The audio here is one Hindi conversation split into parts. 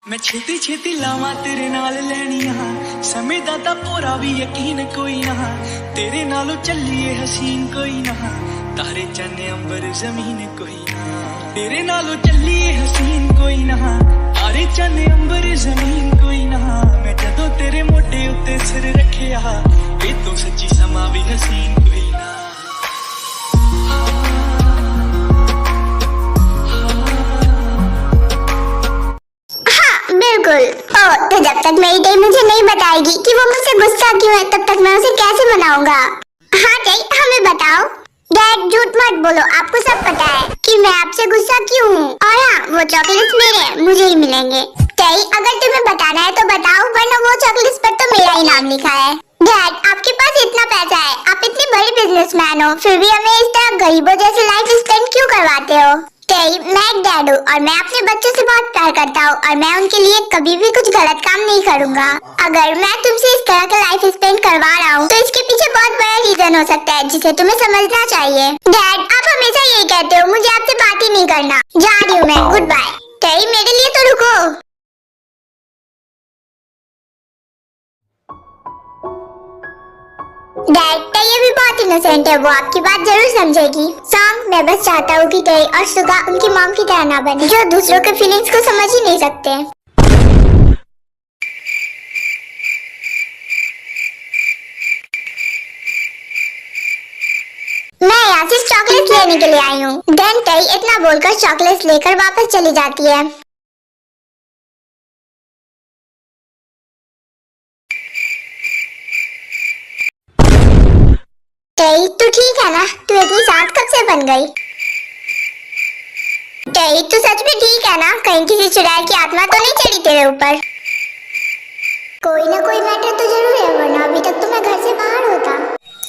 मैं छेती छेती लावा तेरे नाल लैनिया समय दा तां पूरा भी यकीन कोई ना तेरे नालों चलिए हसीन कोई ना तारे चन्ने अंबर जमीन कोई ना तेरे नालों चलिए हसीन कोई ना तारे चन्ने अंबर जमीन कोई ना मैं जदों तेरे मोटे उत्ते सिर रखिया ये तो सच्ची समा भी हसीन कोई ना। बिल्कुल। तो जब तक मेरी टेम मुझे नहीं बताएगी कि वो मुझसे गुस्सा क्यों है तब तक मैं उसे कैसे मनाऊंगा। हाँ टेई हमें बताओ। डैड झूठ मत बोलो, आपको सब पता है कि मैं आपसे गुस्सा क्यों हूँ। और हाँ वो चॉकलेट्स मेरे हैं, मुझे ही मिलेंगे। टेई अगर तुम्हें बताना है तो बताओ, वरना वो चॉकलेट्स पर तो मेरा ही नाम लिखा है। डैड आपके पास इतना पैसा है, आप इतने बड़े बिजनेसमैन हो, फिर भी हमें इस तरह गरीबों जैसे लाइफ स्पेंड क्यों करवाते हो। टेई मैं एक डैड हूँ और मैं अपने बच्चों से बहुत प्यार करता हूँ और मैं उनके लिए कभी भी कुछ गलत काम नहीं करूँगा। अगर मैं तुमसे इस तरह का लाइफ स्पेंड करवा रहा हूँ तो इसके पीछे बहुत बड़ा रीजन हो सकता है जिसे तुम्हें समझना चाहिए। डैड आप हमेशा यही कहते हो, मुझे आपसे बात ही नहीं करना, जा रही हूँ मैं, गुड बाय। टेई मेरे लिए तो रुको। डैड टेई अभी बहुत इनोसेंट है, वो आपकी बात जरूर समझेगी। सॉन्ग मैं बस चाहता हूँ कि टेई और सुगा उनकी मॉम की तरह ना बने जो दूसरों के फीलिंग्स को समझ ही नहीं सकते। मैं यहाँ से चॉकलेट लेने के लिए आई हूँ। देन टेई इतना बोलकर चॉकलेट लेकर वापस चली जाती है। टेई तू ठीक है ना, तू इतनी शांत कब से बन गई। टेई तू सच में ठीक है ना, कहीं किसी चुड़ैल की आत्मा तो नहीं चढ़ी तेरे ऊपर। कोई ना कोई मैटर तो जरूर है, वरना अभी तक तो मैं घर से बाहर होता।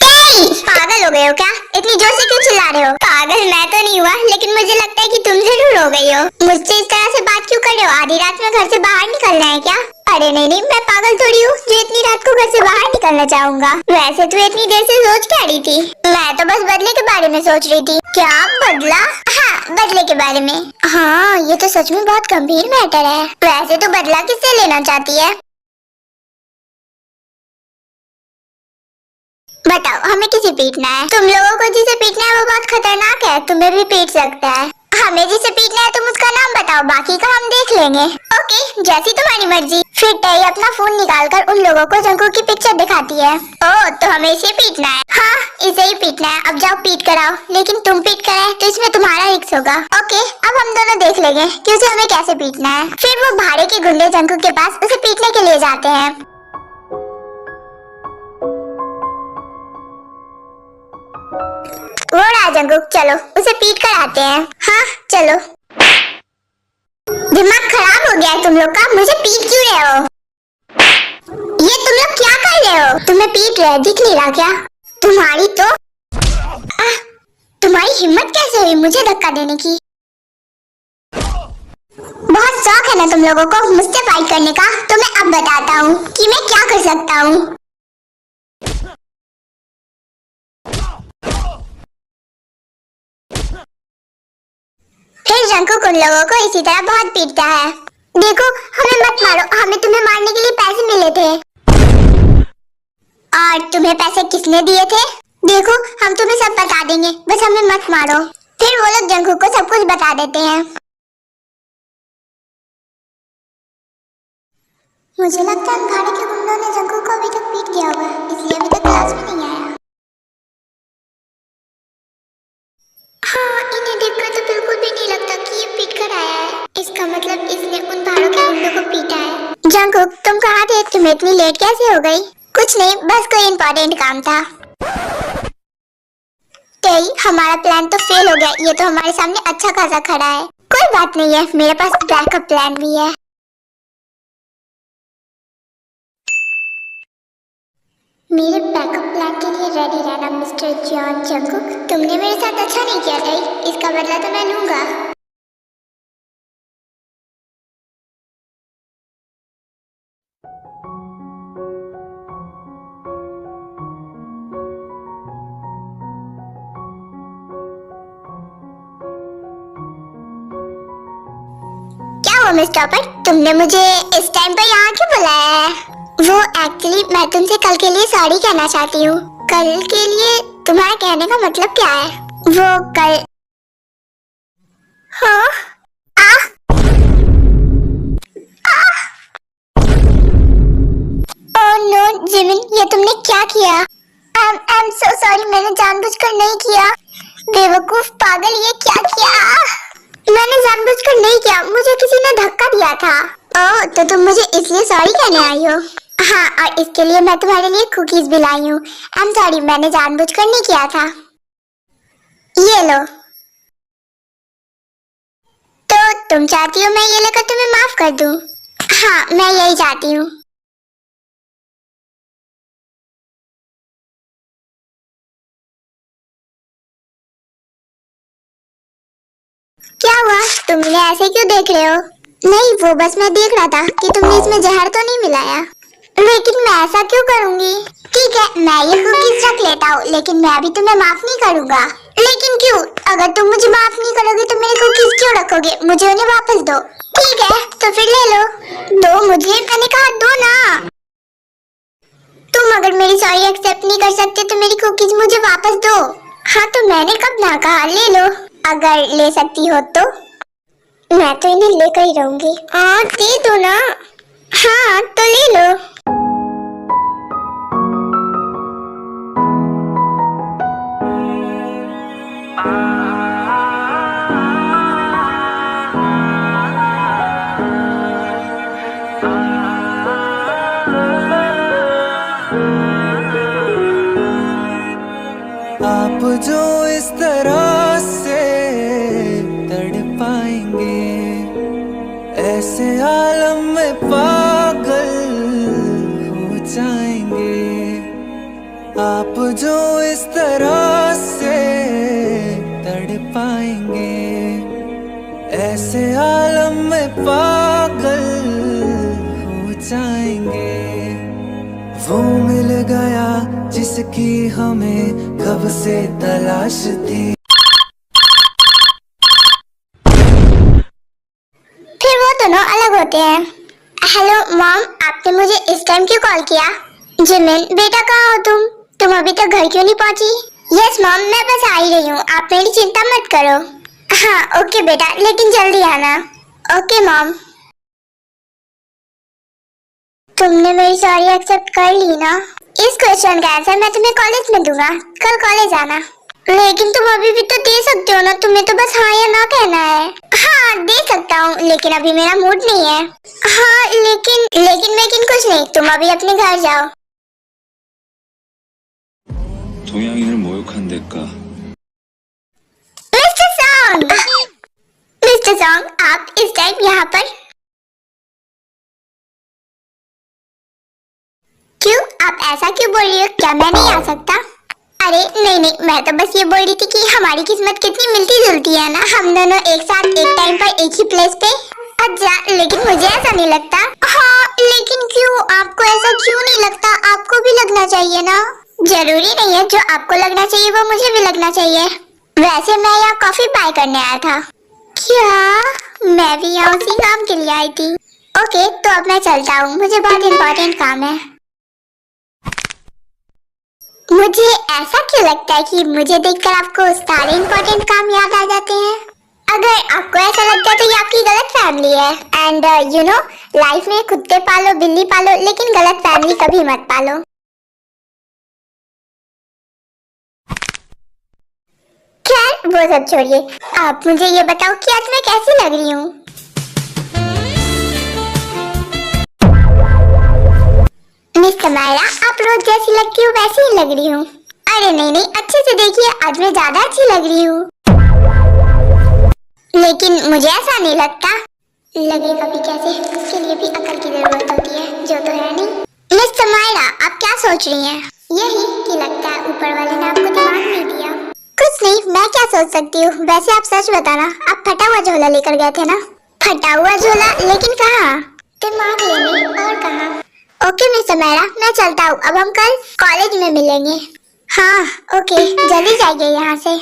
टेई पागल हो गए हो क्या, इतनी जोर से क्यों चिल्ला रहे हो। पागल मैं तो नहीं हुआ, लेकिन मुझे लगता है कि तुम जरूर हो गई हो। मुझसे इस तरह से बात क्यों कर रहे हो, आधी रात में घर से बाहर निकलना है क्या। अरे नहीं नहीं, मैं पागल थोड़ी हूँ जो इतनी रात को घर से बाहर निकलना चाहूंगा। वैसे तू इतनी देर से सोच क्या रही थी। मैं तो बस बदले के बारे में सोच रही थी। क्या बदला। हाँ बदले के बारे में। हाँ ये तो सच में बहुत गंभीर मैटर है। वैसे तू बदला किससे लेना चाहती है। बताओ हमें किसे पीटना है। तुम लोगों को जिसे पीटना है वो बहुत खतरनाक है, तुम्हें भी पीट सकता है। हमें जिसे पीटना है तुम उसका नाम बताओ, बाकी का हम देख लेंगे। ओके जैसी तुम्हारी मर्जी। फिर टेई अपना फोन निकालकर उन लोगों को जंकू की पिक्चर दिखाती है। ओह तो हमें इसे पीटना है। हाँ इसे ही पीटना है, अब जाओ पीट कर आओ, लेकिन तुम पीट कर आए तो इसमें तुम्हारा रिस्क होगा। ओके अब हम दोनों देख लेंगे कि उसे हमें कैसे पीटना है। फिर वो भाड़े के गुंडे जंकू के पास उसे पीटने के लिए जाते हैं। वो रहा जंकुक, चलो उसे पीट कर आते हैं। हाँ चलो। दिमाग खराब हो गया है तुम लोग का, मुझे पीट क्यों रहे हो। ये तुम लोग क्या कर रहे हो, तुम्हें पीट रहे दिख नहीं रहा क्या। तुम्हारी तो तुम्हारी हिम्मत कैसे हुई मुझे धक्का देने की। बहुत शौक है ना तुम लोगों को मुझसे फाइट करने का, तो मैं अब बताता हूँ कि मैं क्या कर सकता हूँ। फिर जंकुक उन लोगों को इसी तरह बहुत पीटता है। देखो हमें मत मारो, हमें तुम्हें मारने के लिए पैसे मिले थे। और तुम्हें पैसे किसने दिए थे। देखो हम तुम्हें सब बता देंगे, बस हमें मत मारो। फिर वो लोग जंकुक को सब कुछ बता देते हैं। मुझे लगता है भाड़े के गुंडों ने जंकुक को अभी तक पीट दिया होगा, इसलिए अभी तक क्लास में नहीं आया। हाँ इन्हें देखकर तो बिल्कुल भी नहीं लगता कि ये पीट कर आया है। इसका मतलब इसने उन भाड़ों के गुंडों को पीटा है। जंकुक तुम कहाँ थे, तुम इतनी लेट कैसे हो गई। कुछ नहीं, बस कोई इम्पोर्टेंट काम था। टेई हमारा प्लान तो फेल हो गया, ये तो हमारे सामने अच्छा खासा खड़ा है। कोई बात नहीं है, मेरे पास बैकअप प्लान भी है। मेरे बैकअप प्लान के लिए रेडी रहना मिस्टर जॉन जंकुक। तुमने मेरे साथ अच्छा नहीं किया टेई, इसका बदला तो मैं लूंगा। हुआ मिस टॉपर, तुमने मुझे इस टाइम पर यहाँ क्यों बुलाया है? वो एक्चुअली मैं तुमसे कल के लिए सॉरी कहना चाहती हूँ। कल के लिए तुम्हारा कहने का मतलब क्या है? वो कल हाँ ओह नो जिमिन, ये तुमने क्या किया? I'm so sorry, मैंने जानबूझकर नहीं किया। बेवकूफ पागल, ये क्या किया? मैंने जानबूझकर नहीं किया, मुझे किसी ने धक्का दिया था। ओह, तो तुम मुझे इसलिए सॉरी कहने आई हो? हाँ, और इसके लिए मैं तुम्हारे लिए कुकीज भी लाई हूँ। I'm sorry, मैंने जानबूझकर नहीं किया था। ये लो। तो तुम चाहती हो मैं ये लेकर तुम्हें माफ कर दूँ? हाँ, मैं यही चाहती हूँ। क्या हुआ? तुमने ऐसे क्यों देख रहे हो? नहीं, वो बस मैं देख रहा था कि तुमने इसमें जहर तो नहीं मिलाया। लेकिन मैं ऐसा क्यों करूंगी? ठीक है, मैं ये कुकीज रख लेता हूँ, लेकिन मैं अभी तुम्हें माफ नहीं करूंगा। लेकिन क्यों? अगर तुम मुझे माफ नहीं करोगे तो मेरे कुकीज क्यों रखोगे? मुझे उन्हें वापस दो। ठीक है, तो फिर ले लो। दो मुझे, मैंने कहा दो ना। तुम अगर मेरी सॉरी एक्सेप्ट नहीं कर सकते तो मेरी कुकीज मुझे वापस दो। हाँ, तो मैंने कब ना कहा? ले लो, अगर ले सकती हो तो। मैं तो इन्हें लेकर ही रहूंगी। हाँ, दे दो ना। हाँ, तो ले लो। आप जो इस तरह से तड़पाएंगे, ऐसे आलम में पागल हो जाएंगे। आप जो इस तरह से तड़पाएंगे, ऐसे आलम में पागल हो जाएंगे। वो मिल गया जिसकी हमें कब से तलाश थी। फिर वो दोनों अलग होते हैं। हेलो मॉम, आपने मुझे इस टाइम क्यों कॉल किया? जिमिन बेटा, कहाँ हो तुम? तुम अभी तक घर क्यों नहीं पहुंची? यस मॉम, मैं बस आ ही रही हूँ, आप मेरी चिंता मत करो। हाँ ओके बेटा, लेकिन जल्दी आना। Okay mom. तुमने मेरी सॉरी एक्सेप्ट कर ली ना? इस क्वेश्चन का आंसर मैं तुम्हें कॉलेज में दूंगा, कल कॉलेज आना। लेकिन तुम अभी भी तो दे सकते हो ना, तुम्हें तो बस हाँ या ना कहना है। हाँ दे सकता हूँ, लेकिन अभी मेरा मूड नहीं है। हाँ लेकिन कुछ नहीं, तुम अभी अपने घर जाओ। 동양인을 모욕한 대가. मिस्टर सॉन्ग, आप इस टाइम यहाँ पर क्यों? आप ऐसा क्यों बोल रही हो? क्या मैं नहीं आ सकता? अरे नहीं, मैं तो बस ये बोल रही थी कि हमारी किस्मत कितनी मिलती जुलती है ना, हम दोनों एक साथ एक टाइम पर एक ही प्लेस पे। अच्छा, लेकिन मुझे ऐसा नहीं लगता। हाँ, लेकिन क्यों? आपको ऐसा क्यों नहीं लगता? आपको भी लगना चाहिए ना। जरूरी नहीं है जो आपको लगना चाहिए वो मुझे भी लगना चाहिए। वैसे मैं यहाँ कॉफी बाय करने आया था। क्या? मैं भी यहाँ उसी काम के लिए आई थी। ओके, तो अब मैं चलता हूँ, मुझे बहुत इम्पोर्टेंट काम है। मुझे ऐसा क्यों लगता है कि मुझे देखकर आपको सारे इम्पोर्टेंट काम याद आ जाते हैं? अगर आपको ऐसा लगता है तो ये आपकी गलत फैमिली है। एंड यू नो, लाइफ में कुत्ते पालो, बिल्ली पालो, लेकिन गलत फैमिली कभी मत पालो। खैर वो सब छोड़िए, आप मुझे ये बताओ कि आज मैं कैसी लग रही हूँ? मिस्टर मायरा, आप रोज जैसी लगती हो वैसी ही लग रही हूँ। अरे नहीं, अच्छे से देखिए, आज मैं ज्यादा अच्छी लग रही हूँ। लेकिन मुझे ऐसा नहीं लगता। लगे कभी कैसे, उसके लिए भी अकल की जरूरत होती है, जो तो है नहीं। मिस्टर मायरा, आप क्या सोच रही हैं? यही कि लगता है ऊपर वाले ने आपको दिमाग नहीं दिया। कुछ नहीं, मैं क्या सोच सकती हूँ। वैसे आप सच बताना, आप फटा हुआ झोला लेकर गए थे ना? फटा हुआ झोला? लेकिन कहाँ? दिमाग लेने, और कहाँ? ओके मिस्टर मेहरा, मैं चलता हूँ, अब हम कल कॉलेज में मिलेंगे। हाँ ओके, जल्दी जाइए यहाँ से।